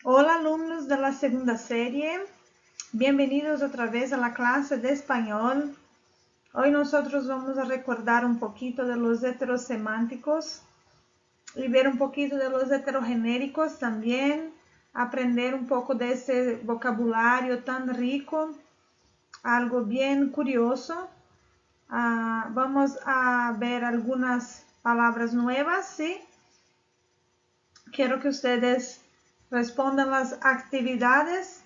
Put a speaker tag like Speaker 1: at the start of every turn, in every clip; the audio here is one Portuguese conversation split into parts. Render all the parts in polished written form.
Speaker 1: Hola alumnos de la segunda serie, bienvenidos otra vez a la clase de español. Hoy nosotros vamos a recordar un poquito de los heterosemánticos y ver un poquito de los heterogenéricos también, aprender un poco de ese vocabulario tan rico, algo bien curioso. Vamos a ver algunas palabras nuevas, ¿sí? Quiero que ustedes respondan las actividades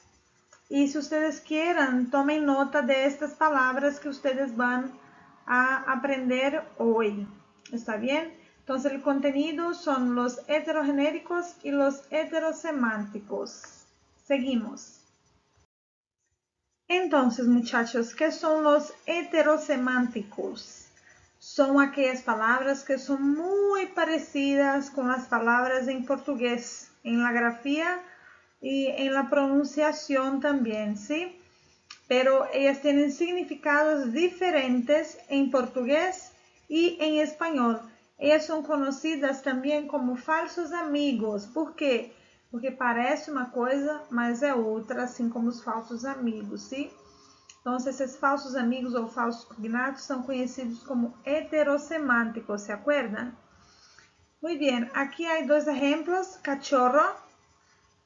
Speaker 1: y si ustedes quieran, tomen nota de estas palabras que ustedes van a aprender hoy. ¿Está bien? Entonces el contenido son los heterogenéricos y los heterosemánticos. Seguimos. Entonces, muchachos, ¿qué son los heterosemánticos? Son aquellas palabras que son muy parecidas con las palabras en portugués, en la grafía y en la pronunciación también, ¿sí? Pero ellas tienen significados diferentes en portugués y en español. Ellas son conocidas también como falsos amigos. ¿Por quê? Porque parece uma coisa, mas é outra, assim como os falsos amigos, sim? Então, esses falsos amigos ou falsos cognatos são conhecidos como heterosemánticos, ¿se acuerdan? Muy bien, aquí hay dos ejemplos, cachorro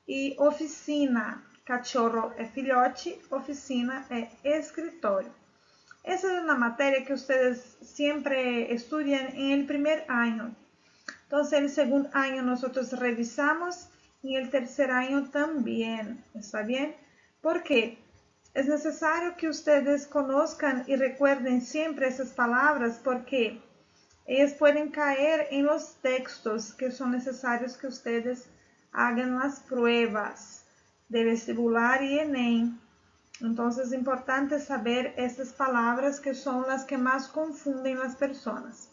Speaker 1: e oficina. Cachorro é filhote, oficina é escritório. Essa é uma matéria que vocês sempre estudam em el primer año. Então, el segundo año nós revisamos e el tercer año também, ¿está bien? ¿Por quê? Es necesario que ustedes conozcan y recuerden siempre esas palabras porque ellas pueden caer en los textos que son necesarios que ustedes hagan las pruebas de vestibular y ENEM. Entonces es importante saber estas palabras que son las que más confunden las personas.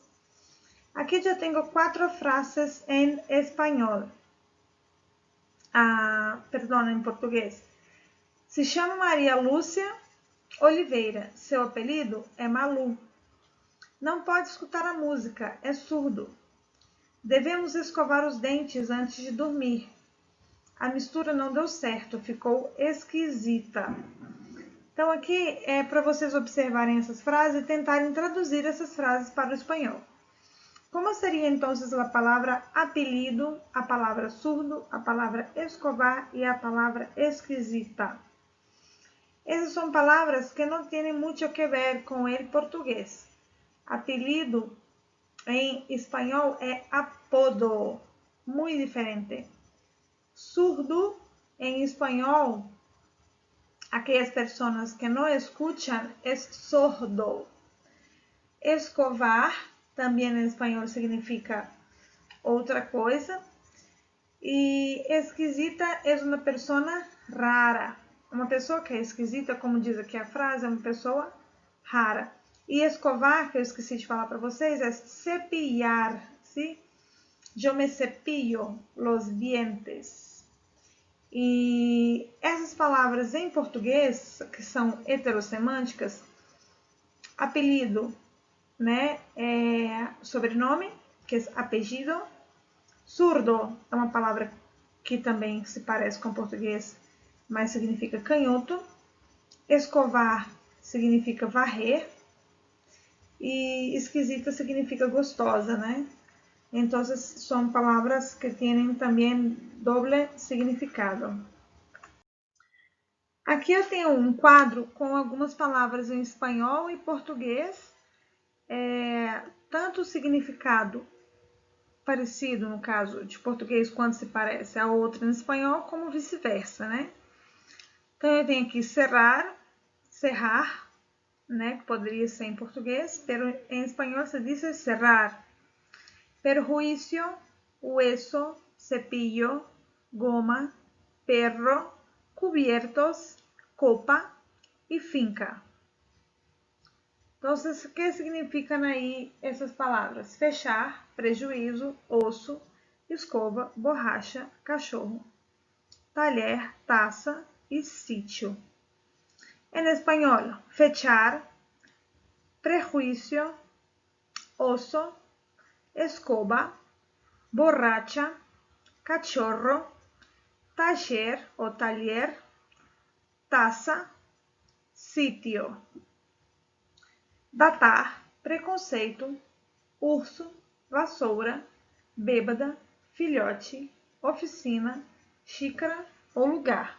Speaker 1: Aquí yo tengo 4 frases en español. Perdón, en português. Se chama Maria Lúcia Oliveira. Seu apelido é Malu. Não pode escutar a música, é surdo. Devemos escovar os dentes antes de dormir. A mistura não deu certo, ficou esquisita. Então aqui é para vocês observarem essas frases e tentarem traduzir essas frases para o espanhol. Como seria então a palavra apelido, a palavra surdo, a palavra escovar e a palavra esquisita? Essas são palavras que não têm muito que ver com o português. Apelido em espanhol é apodo, muito diferente. Surdo em espanhol, aquelas pessoas que não escutam, é sordo. Escovar, também em espanhol significa outra coisa. E esquisita é uma pessoa rara. Uma pessoa que é esquisita, como diz aqui a frase, é uma pessoa rara. E escovar, que eu esqueci de falar para vocês, é cepillar, ¿sí? Yo me cepillo los dientes. E essas palavras em português, que são heterosemânticas, apelido, né, é sobrenome, que é apellido. Surdo é uma palavra que também se parece com português, mas significa canhoto. Escovar significa varrer. E esquisita significa gostosa, né? Então, são palavras que têm também doble significado. Aqui eu tenho um quadro com algumas palavras em espanhol e português, tanto o significado parecido, no caso de português, quando se parece a outra em espanhol, como vice-versa, né? Então, eu tenho aqui cerrar, cerrar, né? Que poderia ser em português, pero em espanhol se diz cerrar. Perjuicio, hueso, cepillo, goma, perro, cubiertos, copa e finca. Então, o que significam aí essas palavras? Fechar, prejuízo, osso, escova, borracha, cachorro, talher, taça e sítio. En español, fechar, prejuicio, oso, escoba, borracha, cachorro, taller o taller, taça, sítio. Datar, preconceito, urso, vassoura, bêbada, filhote, oficina, xícara ou lugar.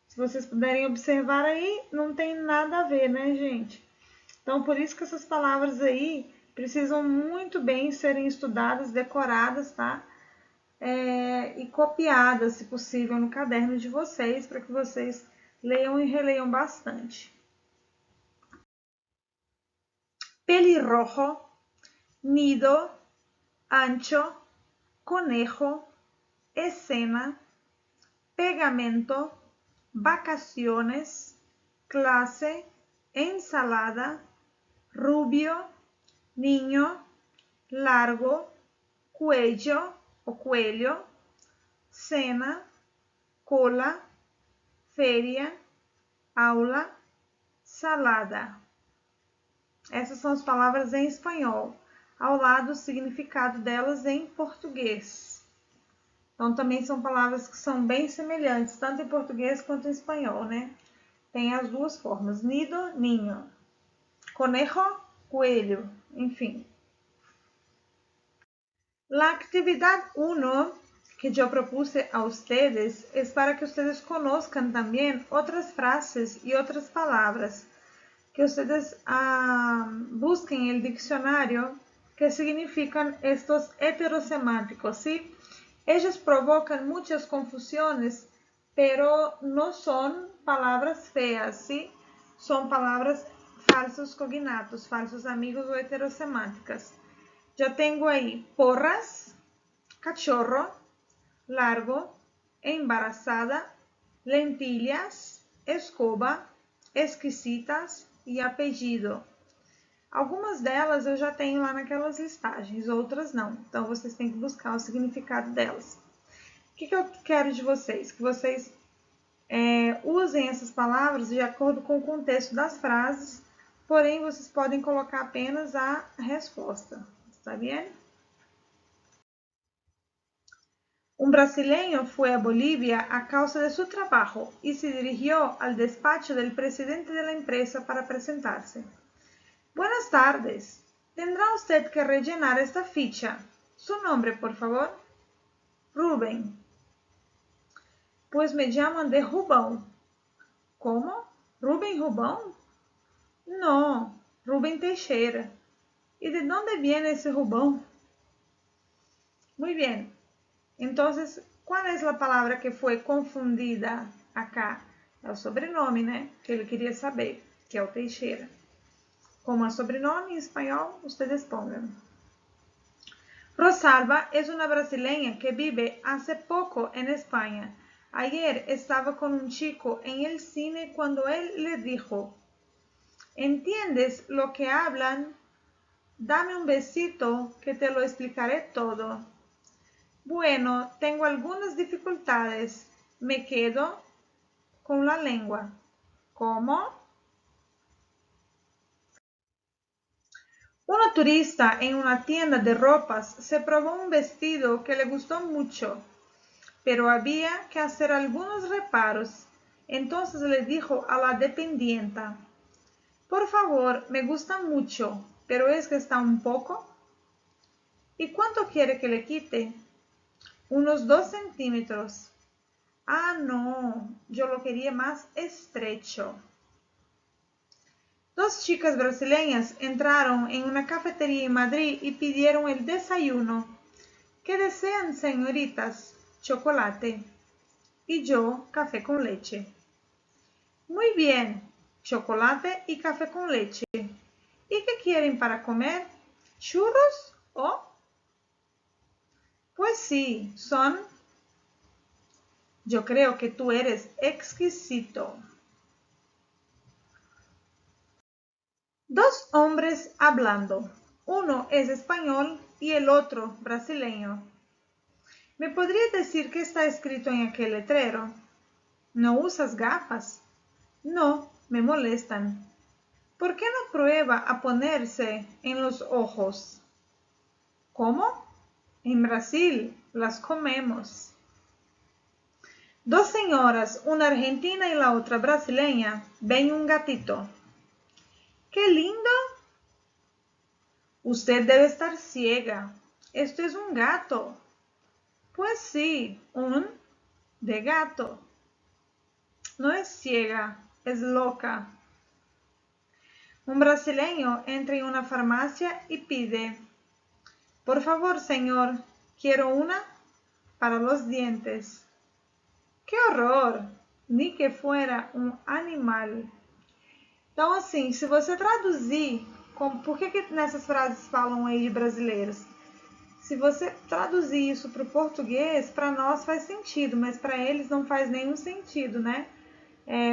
Speaker 1: Se vocês puderem observar aí, não tem nada a ver, né, gente? Então, por isso que essas palavras aí precisam muito bem serem estudadas, decoradas, tá? E copiadas, se possível, no caderno de vocês, para que vocês leiam e releiam bastante. Pelirrojo, nido, ancho, conejo, escena, pegamento, vacaciones, clase, ensalada, rubio, niño, largo, cuello o coelho, cena, cola, feria, aula, salada. Essas são as palavras em espanhol, ao lado o significado delas em português. Então, também são palavras que são bem semelhantes, tanto em português quanto em espanhol, né? Tem as duas formas, nido, ninho, conejo, coelho, enfim. La actividad 1 que yo propuse a ustedes es para que ustedes conozcan también otras frases y otras palabras, que ustedes busquen en el diccionario que significan estos heterosemánticos, ¿sí? Ellos provocan muchas confusiones, pero no son palabras feas, ¿sí? Son palabras falsos cognatos, falsos amigos o heterosemánticas. Yo tengo ahí porras, cachorro, largo, embarazada, lentilhas, escoba, exquisitas e apellido. Algumas delas eu já tenho lá naquelas listagens, outras não. Então, vocês têm que buscar o significado delas. O que eu quero de vocês? Que vocês usem essas palavras de acordo com o contexto das frases, porém, vocês podem colocar apenas a resposta. ¿Está bien? Un brasileño fue a Bolivia a causa de su trabajo y se dirigió al despacho del presidente de la empresa para presentarse. Buenas tardes. Tendrá usted que rellenar esta ficha. Su nombre, por favor. Rubén. Pues me llaman de Rubão. ¿Cómo? ¿Rubén Rubão? No, Rubén Teixeira. ¿Y de dónde viene ese Rubão? Muy bien. Entonces, ¿cuál es la palabra que fue confundida acá? É o sobrenome, né? Que ele queria saber, que é o Teixeira. Como é sobrenome em espanhol, ustedes pongan. Rosalba es una brasileña que vive hace poco en España. Ayer estaba con un chico en el cine cuando él le dijo, ¿entiendes lo que hablan? Dame un besito que te lo explicaré todo. Bueno, tengo algunas dificultades. Me quedo con la lengua. ¿Cómo? Una turista en una tienda de ropas se probó un vestido que le gustó mucho, pero había que hacer algunos reparos. Entonces le dijo a la dependienta, por favor, me gusta mucho, pero es que está un poco. ¿Y cuánto quiere que le quite? Unos 2 centímetros. Ah, no, yo lo quería más estrecho. 2 chicas brasileñas entraron en una cafetería en Madrid y pidieron el desayuno. ¿Qué desean, señoritas? Chocolate. Y yo, café con leche. Muy bien, chocolate y café con leche. ¿Y qué quieren para comer? ¿Churros o? Pues sí, son. Yo creo que tú eres exquisito. 2 hombres hablando. Uno es español y el otro brasileño. ¿Me podría decir qué está escrito en aquel letrero? ¿No usas gafas? No, me molestan. ¿Por qué no prueba a ponerse en los ojos? ¿Cómo? En Brasil las comemos. Dos señoras, una argentina y la otra brasileña, ven un gatito. ¡Qué lindo! Usted debe estar ciega. Esto es un gato. Pues sí, un de gato. No es ciega, es loca. Un brasileño entra en una farmacia y pide: por favor, señor, quiero una para los dientes. ¡Qué horror! Ni que fuera um animal. Então, assim, se você traduzir, por que nessas frases falam aí de brasileiros? Se você traduzir isso para o português, para nós faz sentido, mas para eles não faz nenhum sentido, né?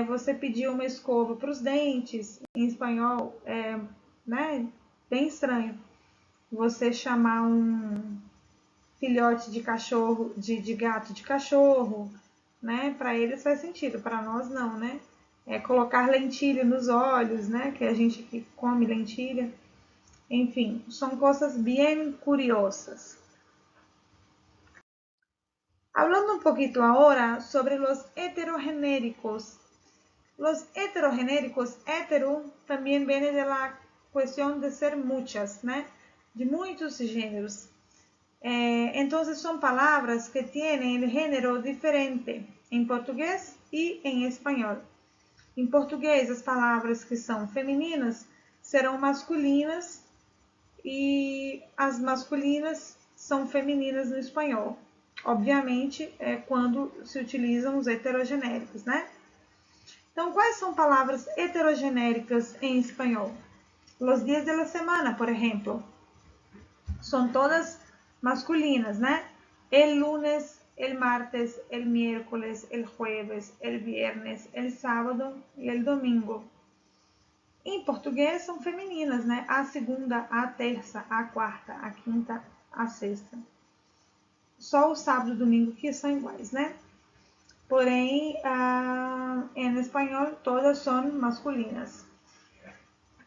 Speaker 1: Você pedir uma escova para os dentes, em espanhol, né? Bem estranho. Você chamar um filhote de cachorro, de gato de cachorro, né? Para eles faz sentido, para nós não, né? Colocar lentilha nos olhos, né? Que a gente que come lentilha. Enfim, são coisas bem curiosas. Hablando un poquito ahora sobre los heterogenéricos. Los heterogenéricos, hetero también viene de la cuestión de ser muchas, ¿no? De muchos géneros. Entonces son palabras que tienen el género diferente en portugués y en español. Em português, as palavras que são femininas serão masculinas e as masculinas são femininas no espanhol. Obviamente, quando se utilizam os heterogenéricos, né? Então, quais são palavras heterogenéricas em espanhol? Los días de la semana, por exemplo, são todas masculinas, né? El lunes, el martes, el miércoles, el jueves, el viernes, el sábado e el domingo. Em português são femininas, né? A segunda, a terça, a quarta, a quinta, a sexta. Só o sábado e o domingo que são iguais, né? Porém, em espanhol, todas são masculinas.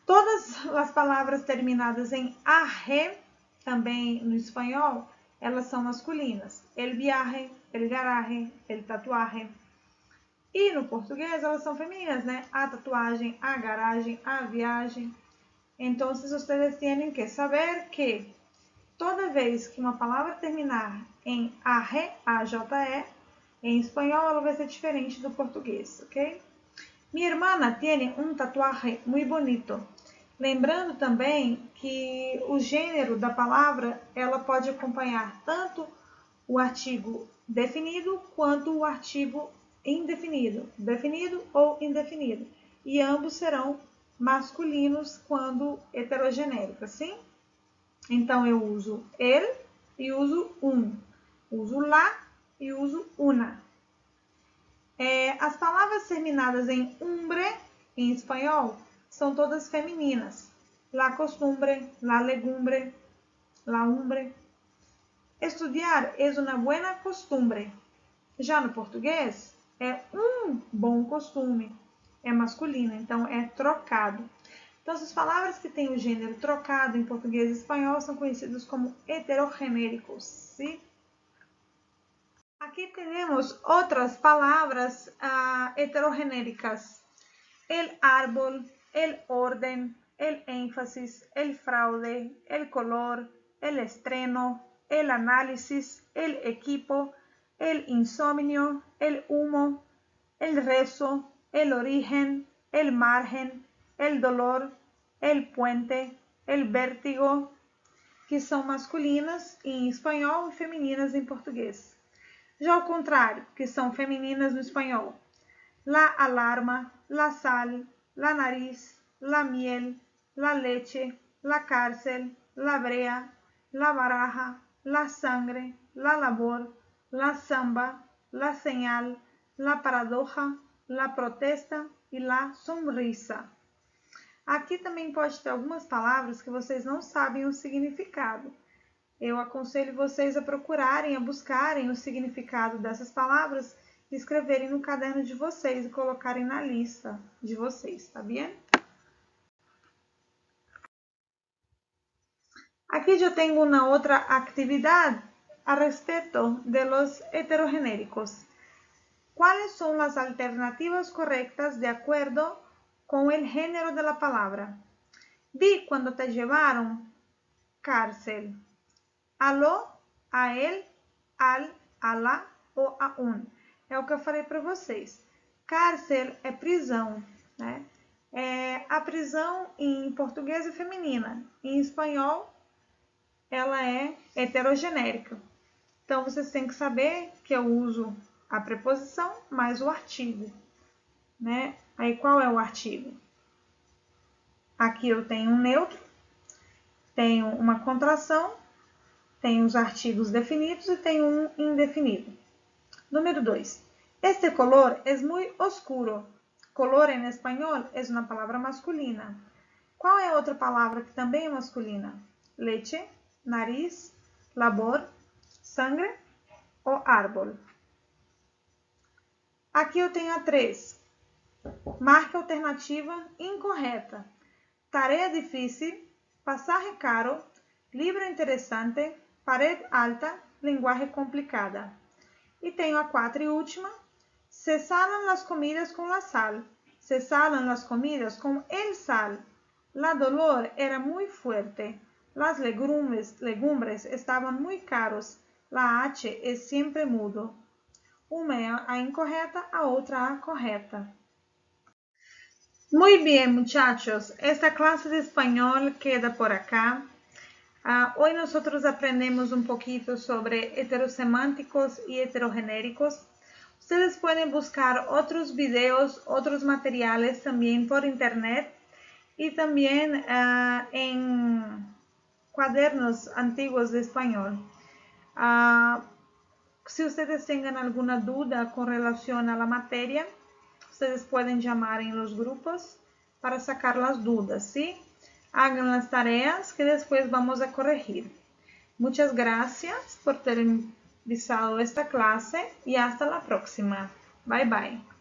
Speaker 1: Todas as palavras terminadas em AR, também no espanhol, elas são masculinas. El viaje, el garaje, el tatuaje. E no português elas são femininas, né? A tatuagem, a garagem, a viagem. Então, vocês têm que saber que toda vez que uma palavra terminar em ARE, AJE, em espanhol ela vai ser diferente do português, ok? Mi hermana tiene un tatuaje muy bonito. Lembrando também que o gênero da palavra ela pode acompanhar tanto o artigo definido quanto o artigo indefinido, definido ou indefinido. E ambos serão masculinos quando heterogenéricos, sim? Então, eu uso el e uso un. Uso la e uso una. As palavras terminadas em umbre, em espanhol, são todas femininas. La costumbre, la legumbre, la umbre. Estudiar es una buena costumbre. Já no português, é um bom costume. É masculino, então é trocado. Então, as palavras que têm o gênero trocado em português e espanhol são conhecidas como heterogenéricos. ¿Sí? Aqui temos outras palavras heterogenéricas. El árbol, el orden, el énfasis, el fraude, el color, el estreno, el análisis, el equipo, el insomnio, el humo, el rezo, el origen, el margen, el dolor, el puente, el vértigo, que são masculinas em espanhol e femininas em português. Já ao contrário, que são femininas no espanhol. La alarma, la sal, la nariz, la miel, la leche, la cárcel, la brea, la baraja, la sangre, la labor, la samba, la señal, la paradoja, la protesta e la sonrisa. Aqui também pode ter algumas palavras que vocês não sabem o significado. Eu aconselho vocês a procurarem, a buscarem o significado dessas palavras e escreverem no caderno de vocês e colocarem na lista de vocês, tá bem? Aqui eu tenho uma outra atividade a respeito de los heterogenéricos. ¿Cuáles son las alternativas correctas de acuerdo con el género de la palabra? Vi cuando te llevaron, cárcel. Alô, a ele, al, alá ou a un. É o que eu falei para vocês. Cárcel é prisão, né? A prisão em português é feminina. Em espanhol, ela é heterogenérica. Então, vocês têm que saber que eu uso a preposição mais o artigo, né? Aí, qual é o artigo? Aqui eu tenho um neutro, tenho uma contração, tenho os artigos definidos e tenho um indefinido. Número 2. Este color es muy oscuro. Color em espanhol é uma palavra masculina. Qual é a outra palavra que também é masculina? Leche, nariz, labor, sangre ou árbol. Aqui eu tenho a 3. Marca alternativa incorreta. Tarefa difícil, pasaje caro, libro interessante, parede alta, linguagem complicada. E tenho a 4 e última. Se salan las comidas con la sal. Se salan las comidas con el sal. La dolor era muy fuerte. Las legumbres estaban muy caros. La H es siempre mudo. Uma é a incorreta, a outra a correta. Muy bien, muchachos. Esta clase de español queda por acá. Hoy nosotros aprendemos un poquito sobre heterosemánticos y heterogenéricos. Ustedes pueden buscar otros videos, otros materiales también por internet y también en cuadernos antiguos de español. Si ustedes tengan alguna duda con relación a la materia, ustedes pueden llamar en los grupos para sacar las dudas, ¿sí? Hagan las tareas que después vamos a corregir. Muchas gracias por terem visto esta clase y hasta la próxima. Bye bye.